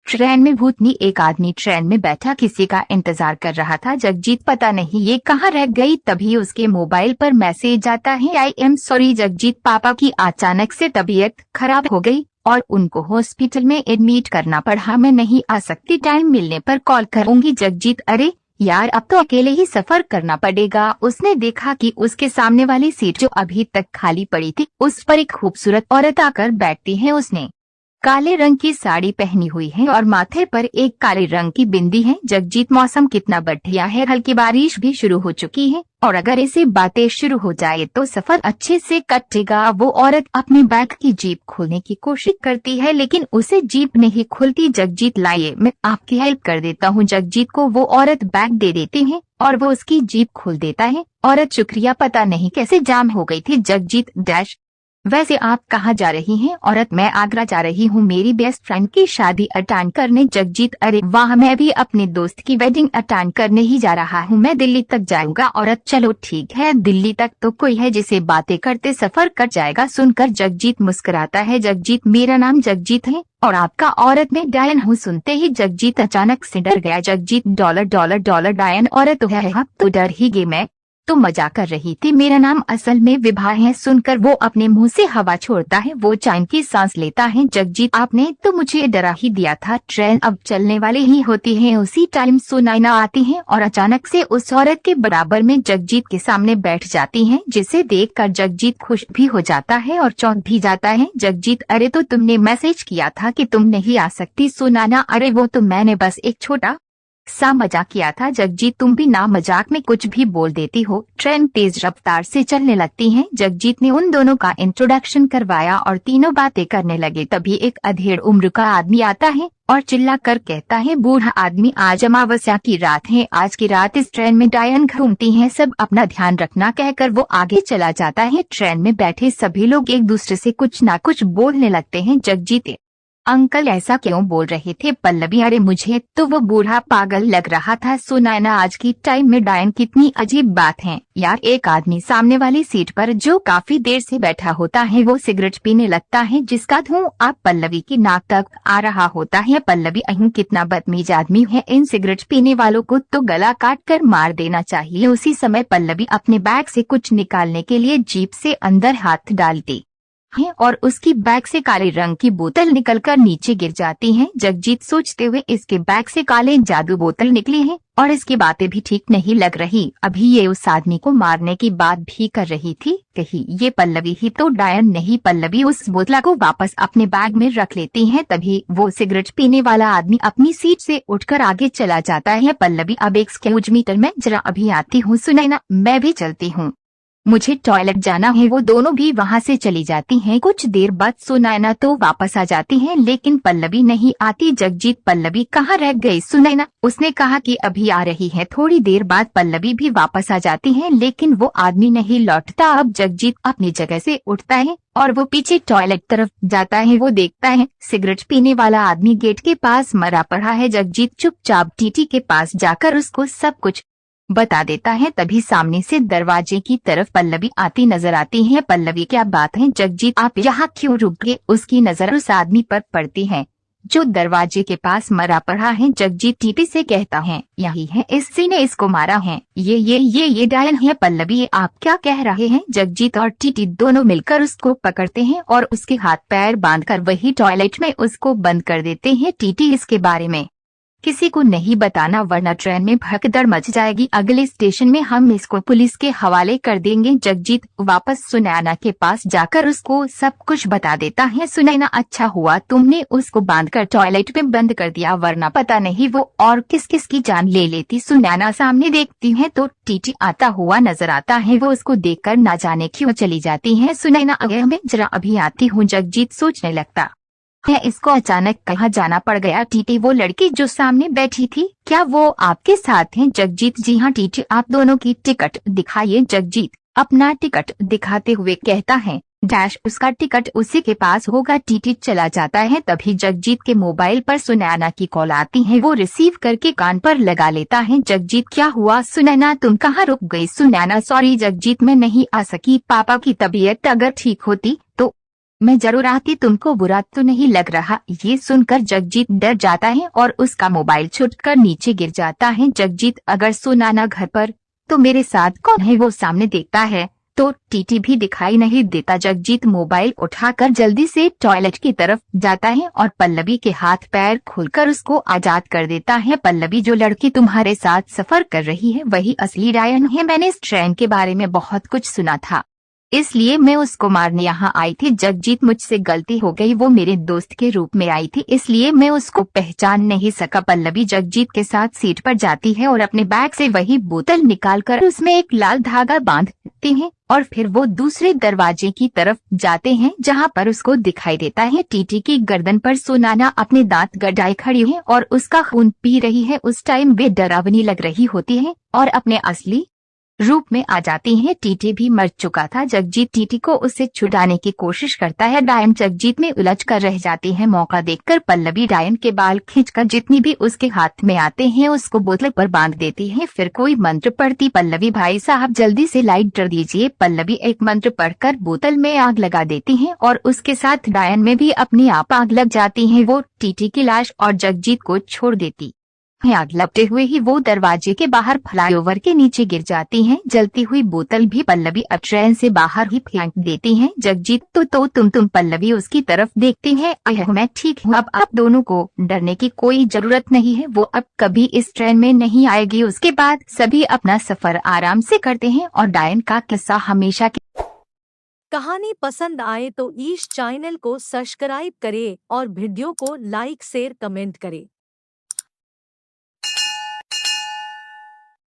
Train में भूतनी एक आदमी ट्रेन में बैठा किसी का इंतजार कर रहा था। जगजीत पता नहीं ये कहाँ रह गई, तभी उसके मोबाइल पर मैसेज आता है, आई एम सॉरी जगजीत, पापा की अचानक से तबीयत खराब हो गई और उनको हॉस्पिटल में एडमिट करना पड़ा। मैं नहीं आ सकती, टाइम मिलने पर कॉल करूंगी। जगजीत अरे यार, अब तो अकेले ही सफर करना पड़ेगा। उसने देखा कि उसके सामने वाली सीट जो अभी तक खाली पड़ी थी उस पर एक खूबसूरत औरत आकर बैठती है। उसने काले रंग की साड़ी पहनी हुई है और माथे पर एक काले रंग की बिंदी है। जगजीत मौसम कितना बढ़िया है, हल्की बारिश भी शुरू हो चुकी है और अगर ऐसे बातें शुरू हो जाए तो सफर अच्छे से कटेगा। वो औरत अपने बैग की जीप खोलने की कोशिश करती है लेकिन उसे जीप नहीं खुलती। जगजीत लाइए मैं आपकी हेल्प कर देता हूँ। जगजीत को वो औरत बैग दे देती है और वो उसकी जीप खोल देता है। औरत शुक्रिया, पता नहीं कैसे जाम हो गई थी। जगजीत डैश वैसे आप कहाँ जा रही हैं? औरत मैं आगरा जा रही हूँ मेरी बेस्ट फ्रेंड की शादी अटेंड करने। जगजीत अरे वाह, मैं भी अपने दोस्त की वेडिंग अटेंड करने ही जा रहा हूँ, मैं दिल्ली तक जाऊंगा। औरत चलो ठीक है, दिल्ली तक तो कोई है जिसे बातें करते सफर कट जाएगा। सुनकर जगजीत मुस्कुराता है। जगजीत मेरा नाम जगजीत है और आपका? औरत मैं डायन हूँ। सुनते ही जगजीत अचानक से डर गया। जगजीत डॉलर डॉलर डॉलर डायन औरत है, अब तो डर ही गई, मैं तो मजाक कर रही थी, मेरा नाम असल में विभा है। सुनकर वो अपने मुंह से हवा छोड़ता है, वो चैन की सांस लेता है। जगजीत आपने तो मुझे डरा ही दिया था, ट्रेन अब चलने वाली ही होती है। उसी टाइम सुनैना आती है और अचानक से उस औरत के बराबर में जगजीत के सामने बैठ जाती है, जिसे देखकर जगजीत खुश भी हो जाता है और चौंक भी जाता है। जगजीत अरे तो तुमने मैसेज किया था कि तुम नहीं आ सकती। सुनैना अरे वो तो मैंने बस एक छोटा सा मजाक किया था। जगजीत तुम भी ना मजाक में कुछ भी बोल देती हो। ट्रेन तेज रफ्तार से चलने लगती है। जगजीत ने उन दोनों का इंट्रोडक्शन करवाया और तीनों बातें करने लगे। तभी एक अधेड़ उम्र का आदमी आता है और चिल्ला कर कहता है, बूढ़ा आदमी आज अमावस्या की रात है, आज की रात इस ट्रेन में डायन घूमती हैं, सब अपना ध्यान रखना। कहकर वो आगे चला जाता है। ट्रेन में बैठे सभी लोग एक दूसरे से कुछ ना कुछ बोलने लगते हैं। जगजीत अंकल ऐसा क्यों बोल रहे थे? पल्लवी अरे मुझे तो वो बूढ़ा पागल लग रहा था। सुनैना आज की टाइम में डायन कितनी अजीब बात है यार। एक आदमी सामने वाली सीट पर जो काफी देर से बैठा होता है वो सिगरेट पीने लगता है, जिसका धुआं पल्लवी की नाक तक आ रहा होता है। पल्लवी अहीं कितना बदतमीज आदमी है, इन सिगरेट पीने वालों को तो गला काट कर मार देना चाहिए। उसी समय पल्लवी अपने बैग से कुछ निकालने के लिए जीप से अंदर हाथ डालती है और उसकी बैग से काले रंग की बोतल निकलकर नीचे गिर जाती है। जगजीत सोचते हुए इसके बैग से काले जादू बोतल निकली है और इसकी बातें भी ठीक नहीं लग रही। अभी ये उस आदमी को मारने की बात भी कर रही थी, कहीं ये पल्लवी ही तो डायन नहीं। पल्लवी उस बोतल को वापस अपने बैग में रख लेती है। तभी वो सिगरेट पीने वाला आदमी अपनी सीट से उठकर आगे चला जाता है। पल्लवी अब एक्सक्यूज मी, मैं जरा अभी आती हूँ। सुनैना मैं भी चलती हूँ, मुझे टॉयलेट जाना है। वो दोनों भी वहाँ से चली जाती हैं। कुछ देर बाद सुनैना तो वापस आ जाती है लेकिन पल्लवी नहीं आती। जगजीत पल्लवी कहाँ रह गई? सुनैना उसने कहा कि अभी आ रही है। थोड़ी देर बाद पल्लवी भी वापस आ जाती है लेकिन वो आदमी नहीं लौटता। अब जगजीत अपनी जगह से उठता है और वो पीछे टॉयलेट तरफ जाता है। वो देखता है सिगरेट पीने वाला आदमी गेट के पास मरा पड़ा है। जगजीत चुपचाप टीटी के पास जाकर उसको सब कुछ बता देता है। तभी सामने से दरवाजे की तरफ पल्लवी आती नजर आती है। पल्लवी क्या बात है जगजीत, आप यहाँ क्यों रुक गए? उसकी नजर उस आदमी पर पड़ती है जो दरवाजे के पास मरा पड़ा है। जगजीत टीटी से कहता है, यही है, इसी ने इसको मारा है, ये डायन है। पल्लवी आप क्या कह रहे हैं? जगजीत और टीटी दोनों मिलकर उसको पकड़ते हैं और उसके हाथ पैर बांधकर वही टॉयलेट में उसको बंद कर देते हैं। टीटी इसके बारे में किसी को नहीं बताना वरना ट्रेन में भगदड़ मच जाएगी, अगले स्टेशन में हम इसको पुलिस के हवाले कर देंगे। जगजीत वापस सुनैना के पास जाकर उसको सब कुछ बता देता है। सुनैना अच्छा हुआ तुमने उसको बांधकर टॉयलेट में बंद कर दिया, वरना पता नहीं वो और किस किस की जान ले लेती। सुनैना सामने देखती है तो टीटी आता हुआ नजर आता है। वो उसको देखकर ना जाने क्यों चली जाती है। सुनैना अगर मैं जरा अभी आती हूँ। जगजीत सोचने लगता है इसको अचानक कहाँ जाना पड़ गया। टीटी वो लड़की जो सामने बैठी थी, क्या वो आपके साथ हैं? जगजीत जी हाँ। टीटी आप दोनों की टिकट दिखाइए। जगजीत अपना टिकट दिखाते हुए कहता है, डैश उसका टिकट उसी के पास होगा। टीटी चला जाता है। तभी जगजीत के मोबाइल पर सुनैना की कॉल आती है। वो रिसीव करके कान पर लगा लेता है। जगजीत क्या हुआ? सुनैना तुम कहाँ रुक गई? सुनैना सॉरी जगजीत मैं नहीं आ सकी, पापा की तबीयत अगर ठीक होती तो मैं जरूर आती, तुमको बुरा तो नहीं लग रहा। ये सुनकर जगजीत डर जाता है और उसका मोबाइल छूटकर नीचे गिर जाता है। जगजीत, अगर सुनाना घर पर तो मेरे साथ कौन है? वो सामने देखता है तो टीटी भी दिखाई नहीं देता। जगजीत मोबाइल उठाकर जल्दी से टॉयलेट की तरफ जाता है और पल्लवी के हाथ पैर खोलकर उसको आजाद कर देता है। पल्लवी, जो लड़की तुम्हारे साथ सफर कर रही है वही असली डायन है। मैंने इस ट्रेन के बारे में बहुत कुछ सुना था, इसलिए मैं उसको मारने यहाँ आई थी। जगजीत, मुझसे गलती हो गई, वो मेरे दोस्त के रूप में आई थी, इसलिए मैं उसको पहचान नहीं सका। पल्लवी जगजीत के साथ सीट पर जाती है और अपने बैग से वही बोतल निकालकर उसमें एक लाल धागा बांधती है और फिर वो दूसरे दरवाजे की तरफ जाते हैं जहाँ पर उसको दिखाई देता है टीटी की गर्दन पर सुनाना अपने दांत गड़ाए खड़ी है और उसका खून पी रही है। उस टाइम वे डरावनी लग रही होती है और अपने असली रूप में आ जाती है। टीटी भी मर चुका था। जगजीत टीटी को उससे छुड़ाने की कोशिश करता है। डायन जगजीत में उलझ कर रह जाती है। मौका देखकर पल्लवी डायन के बाल खींचकर जितनी भी उसके हाथ में आते हैं उसको बोतल पर बांध देती है। फिर कोई मंत्र पढ़ती। पल्लवी, भाई साहब जल्दी से लाइट कर दीजिए। पल्लवी एक मंत्र पढ़कर बोतल में आग लगा देती है और उसके साथ डायन में भी अपनी आप आग लग जाती है। वो टीटी की लाश और जगजीत को छोड़ देती है। आग लगते हुए ही वो दरवाजे के बाहर फ्लाईओवर के नीचे गिर जाती हैं। जलती हुई बोतल भी पल्लवी अब ट्रेन से बाहर ही फेंक देती हैं। जगजीत, तो तुम पल्लवी उसकी तरफ देखती है। मैं ठीक हूँ, अब आप दोनों को डरने की कोई जरूरत नहीं है, वो अब कभी इस ट्रेन में नहीं आएगी। उसके बाद सभी अपना सफर आराम से करते हैं और डायन का किस्सा हमेशा के कहानी पसंद आए तो इस चैनल को सब्सक्राइब करें और वीडियो को लाइक शेयर कमेंट करें।